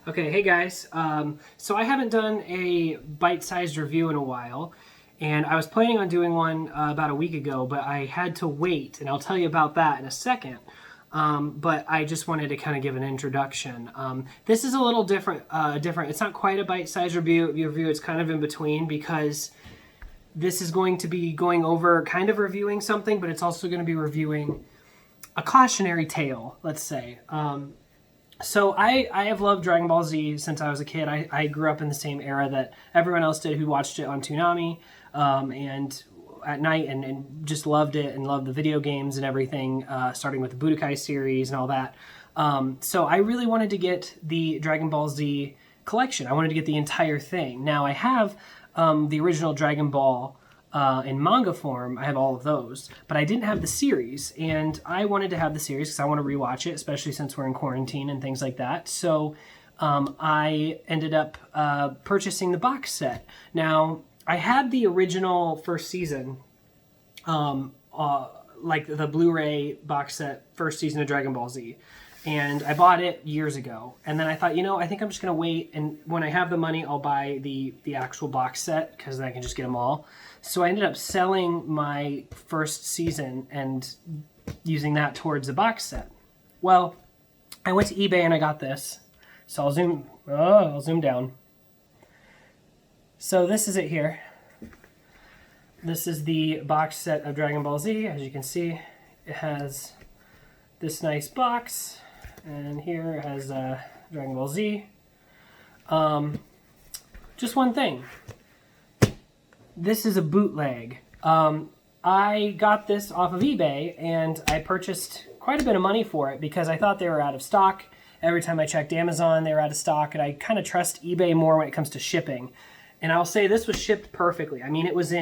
Okay, hey guys. So I haven't done a bite-sized review in a while, and I was planning on doing one about a week ago, but I had to wait, and I'll tell you about that in a second. But I just wanted to kind of give an introduction. This is a little different. It's not quite a bite-sized review. It's kind of in between because this is going to be going over kind of reviewing something, but it's also going to be reviewing a cautionary tale, let's say. So I have loved Dragon Ball Z since I was a kid. I grew up in the same era that everyone else did who watched it on Toonami and at night and just loved it and loved the video games and everything, starting with the Budokai series and all that. So I really wanted to get the Dragon Ball Z collection. I wanted to get the entire thing. Now I have the original Dragon Ball in manga form. I have all of those, but I didn't have the series, and I wanted to have the series because I want to rewatch it, especially since we're in quarantine and things like that. So I ended up purchasing the box set. Now, I had the original first season, like the Blu-ray box set, first season of Dragon Ball Z. And I bought it years ago. And then I thought, I think I'm just going to wait. And when I have the money, I'll buy the actual box set because then I can just get them all. So I ended up selling my first season and using that towards the box set. Well, I went to eBay and I got this. So I'll zoom down. So this is it here. This is the box set of Dragon Ball Z. As you can see, it has this nice box. And here it has Dragon Ball Z. Just one thing. This is a bootleg. I got this off of eBay, and I purchased quite a bit of money for it because I thought they were out of stock. Every time I checked Amazon, they were out of stock, and I kind of trust eBay more when it comes to shipping. And I'll say this was shipped perfectly. I mean, it was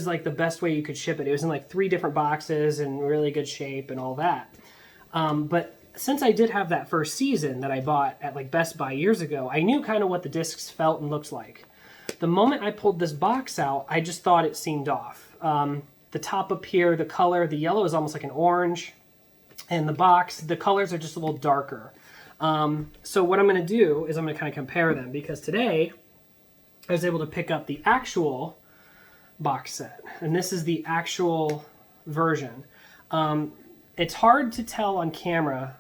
like the best way you could ship it. It was in like 3 different boxes and really good shape and all that. But since I did have that first season that I bought at like Best Buy years ago, I knew kind of what the discs felt and looked like. The moment I pulled this box out, I just thought it seemed off. The top up here, the color, the yellow is almost like an orange, and the box, the colors are just a little darker. So what I'm going to do is I'm going to kind of compare them because today I was able to pick up the actual box set, and this is the actual version. It's hard to tell on camera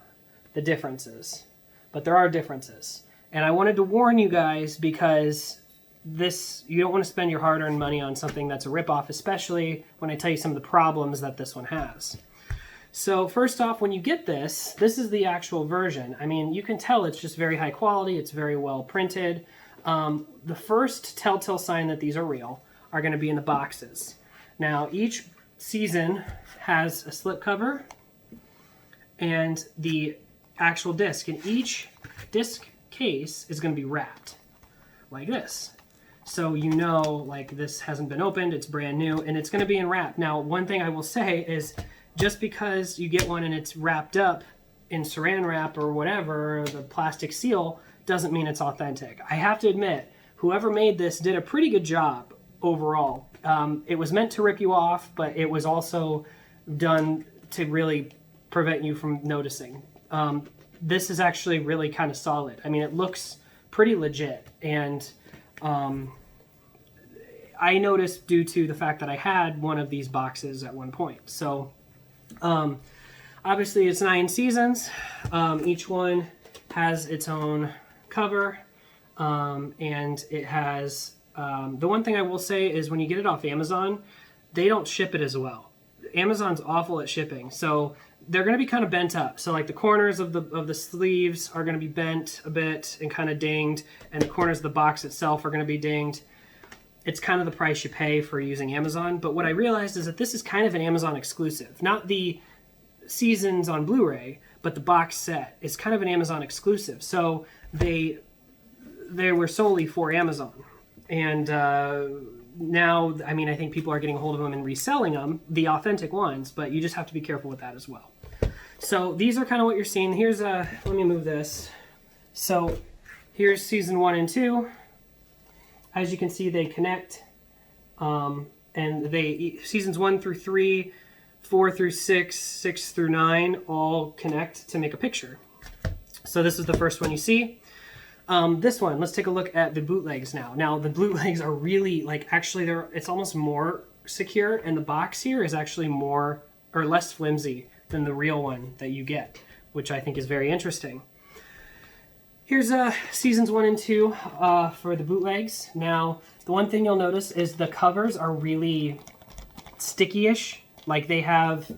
the differences, but there are differences. And I wanted to warn you guys because you don't want to spend your hard-earned money on something that's a ripoff, especially when I tell you some of the problems that this one has. So first off, when you get this is the actual version. I mean, you can tell it's just very high quality. It's very well printed. The first telltale sign that these are real are going to be in the boxes. Now, each season has a slipcover and the actual disc, and each disc case is going to be wrapped like this. So like this hasn't been opened, it's brand new, and it's going to be in wrap. Now, one thing I will say is just because you get one and it's wrapped up in saran wrap or whatever, the plastic seal, doesn't mean it's authentic. I have to admit, whoever made this did a pretty good job overall. It was meant to rip you off, but it was also done to really prevent you from noticing. This is actually really kind of solid. I mean, it looks pretty legit, and I noticed due to the fact that I had one of these boxes at one point. So obviously it's 9 seasons. Each one has its own cover, and it has the one thing I will say is when you get it off Amazon, they don't ship it as well. Amazon's awful at shipping, so they're going to be kind of bent up. So like the corners of the sleeves are going to be bent a bit and kind of dinged, and the corners of the box itself are going to be dinged. It's kind of the price you pay for using Amazon. But what I realized is that this is kind of an Amazon exclusive. Not the seasons on Blu-ray, but the box set is kind of an Amazon exclusive. So they were solely for Amazon. And now, I mean, I think people are getting a hold of them and reselling them, the authentic ones, but you just have to be careful with that as well. So these are kind of what you're seeing. Here's let me move this. So here's season 1 and 2. As you can see, they connect, and seasons 1 through 3, 4 through 6, 6 through 9 all connect to make a picture. So this is the first one you see. This one, let's take a look at the bootlegs now. Now, the bootlegs are really, like, actually, it's almost more secure, and the box here is actually more, or less flimsy than the real one that you get, which I think is very interesting. Here's seasons 1 and 2 for the bootlegs. Now, the one thing you'll notice is the covers are really sticky-ish. Like they have,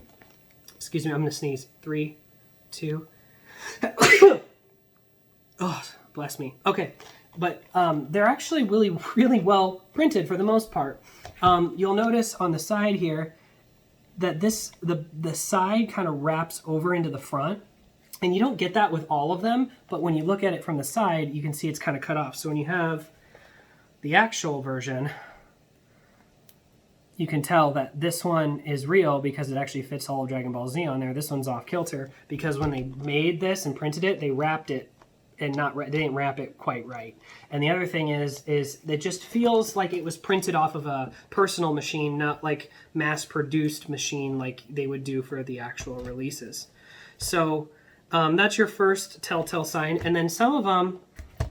excuse me, I'm gonna sneeze. 3, 2. Oh, bless me. Okay, but they're actually really, really well printed for the most part. You'll notice on the side here that the side kind of wraps over into the front. And you don't get that with all of them, but when you look at it from the side, you can see it's kind of cut off. So when you have the actual version, you can tell that this one is real because it actually fits all of Dragon Ball Z on there. This one's off kilter because when they made this and printed it, they wrapped it and they didn't wrap it quite right. And the other thing is it just feels like it was printed off of a personal machine, not like mass-produced machine like they would do for the actual releases. So that's your first telltale sign. And then some of them,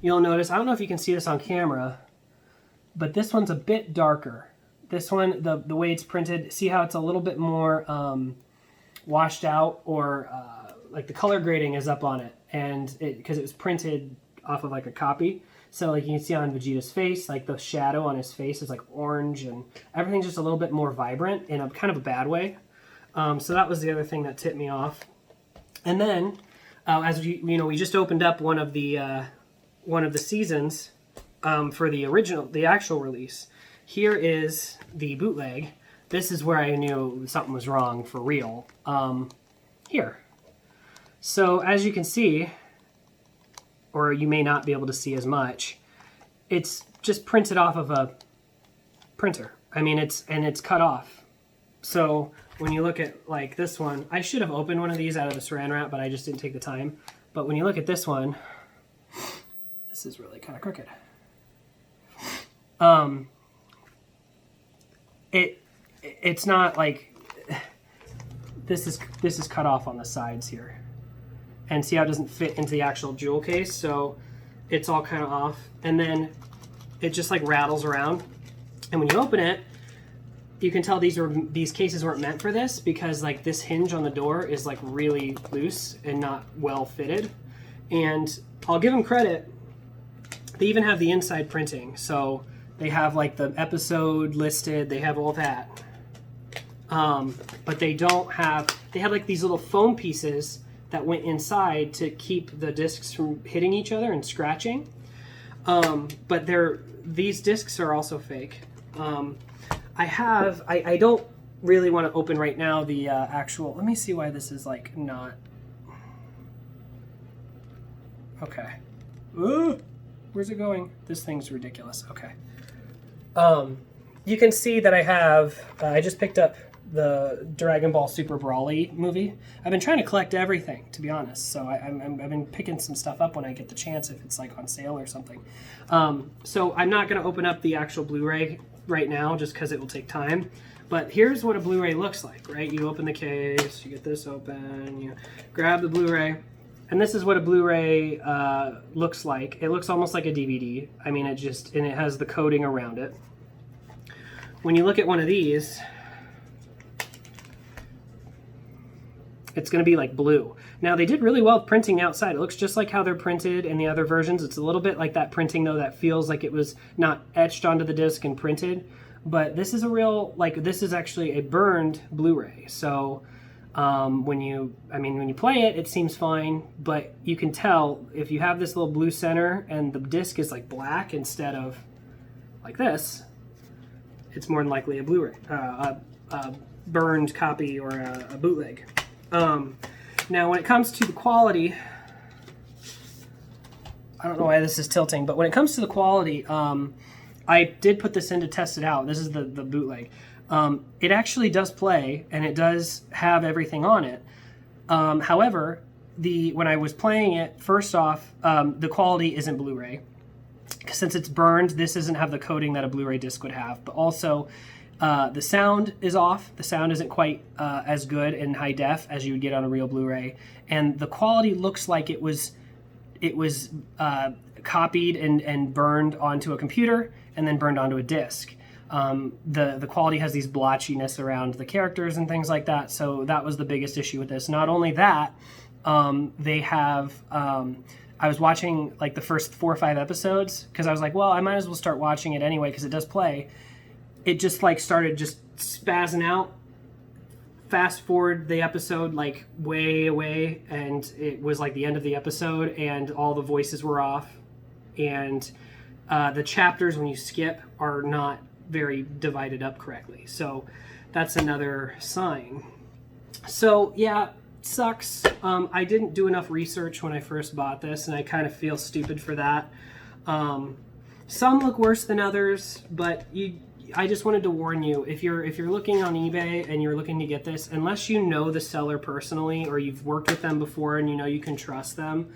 you'll notice, I don't know if you can see this on camera, but this one's a bit darker. This one, the way it's printed, see how it's a little bit more washed out, or like the color grading is up on it, and because it was printed off of like a copy. So like you can see on Vegeta's face, like the shadow on his face is like orange, and everything's just a little bit more vibrant in a kind of a bad way. So that was the other thing that tipped me off. And then, as we just opened up one of the seasons for the actual release. Here is the bootleg. This is where I knew something was wrong for real. Here. So as you can see, or you may not be able to see as much, it's just printed off of a printer. I mean, it's cut off. So when you look at like this one, I should have opened one of these out of the saran wrap, but I just didn't take the time. But when you look at this one, this is really kind of crooked. It's not like this is cut off on the sides here, and see how it doesn't fit into the actual jewel case, so it's all kind of off, and then it just like rattles around, and when you open it, you can tell these cases weren't meant for this, because like this hinge on the door is like really loose and not well fitted. And I'll give them credit, they even have the inside printing, so they have like the episode listed, they have all that. But they have like these little foam pieces that went inside to keep the discs from hitting each other and scratching. But these discs are also fake. I don't really want to open right now the actual, let me see why this is like not, okay. Ooh, where's it going? This thing's ridiculous, okay. You can see that I just picked up the Dragon Ball Super Brawly movie. I've been trying to collect everything, to be honest, so I've been picking some stuff up when I get the chance, if it's like on sale or something. So I'm not going to open up the actual Blu-ray right now, just because it will take time. But here's what a Blu-ray looks like, right? You open the case, you get this open, you grab the Blu-ray, and this is what a Blu-ray looks like. It looks almost like a DVD. I mean, and it has the coating around it. When you look at one of these, it's going to be like blue. Now, they did really well printing outside. It looks just like how they're printed in the other versions. It's a little bit like that printing, though, that feels like it was not etched onto the disc and printed. But this is this is actually a burned Blu-ray. So when you play it, it seems fine. But you can tell if you have this little blue center and the disc is like black instead of like this, it's more than likely a Blu-ray, a burned copy or a bootleg. Now, when it comes to the quality, I don't know why this is tilting, but when it comes to the quality, I did put this in to test it out. This is the bootleg. It actually does play, and it does have everything on it. However, when I was playing it, first off, the quality isn't Blu-ray. Since it's burned, this doesn't have the coating that a Blu-ray disc would have, but also the sound is off. The sound isn't quite as good in high def as you would get on a real Blu-ray, and the quality looks like it was it was copied and burned onto a computer and then burned onto a disc. The quality has these blotchiness around the characters and things like that, so that was the biggest issue with this. Not only that, they have... I was watching like the first 4 or 5 episodes because I was like, well, I might as well start watching it anyway because it does play. It just like started just spazzing out. Fast forward the episode like way away, and it was like the end of the episode, and all the voices were off, and the chapters when you skip are not very divided up correctly. So that's another sign. So yeah, sucks. I didn't do enough research when I first bought this, and I kind of feel stupid for that. Some look worse than others, but I just wanted to warn you, if you're looking on eBay and you're looking to get this, unless you know the seller personally or you've worked with them before and you know you can trust them,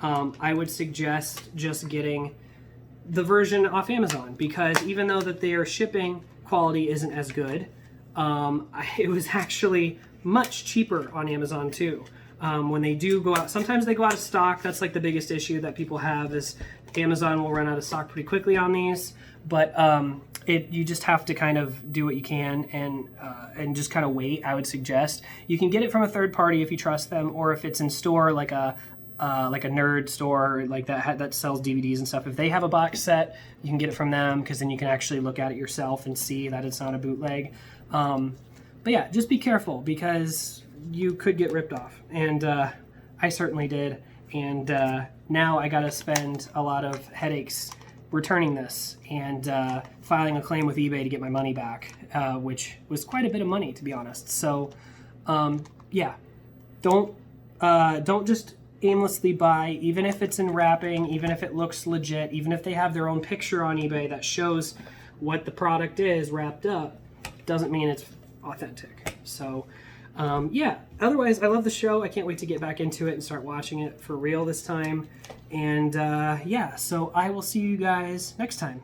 I would suggest just getting the version off Amazon, because even though that their shipping quality isn't as good, it was actually much cheaper on Amazon too. When they do go out, sometimes they go out of stock. That's like the biggest issue that people have, is Amazon will run out of stock pretty quickly on these. But you just have to kind of do what you can and just kind of wait. I would suggest you can get it from a third party if you trust them, or if it's in store like a nerd store like that sells DVDs and stuff. If they have a box set, you can get it from them, because then you can actually look at it yourself and see that it's not a bootleg. But yeah, just be careful, because you could get ripped off, and I certainly did. And now I got to spend a lot of headaches returning this and filing a claim with eBay to get my money back, which was quite a bit of money, to be honest. So yeah, don't just aimlessly buy, even if it's in wrapping, even if it looks legit, even if they have their own picture on eBay that shows what the product is wrapped up, doesn't mean it's authentic. So yeah, otherwise I love the show. I can't wait to get back into it and start watching it for real this time. And yeah, so I will see you guys next time.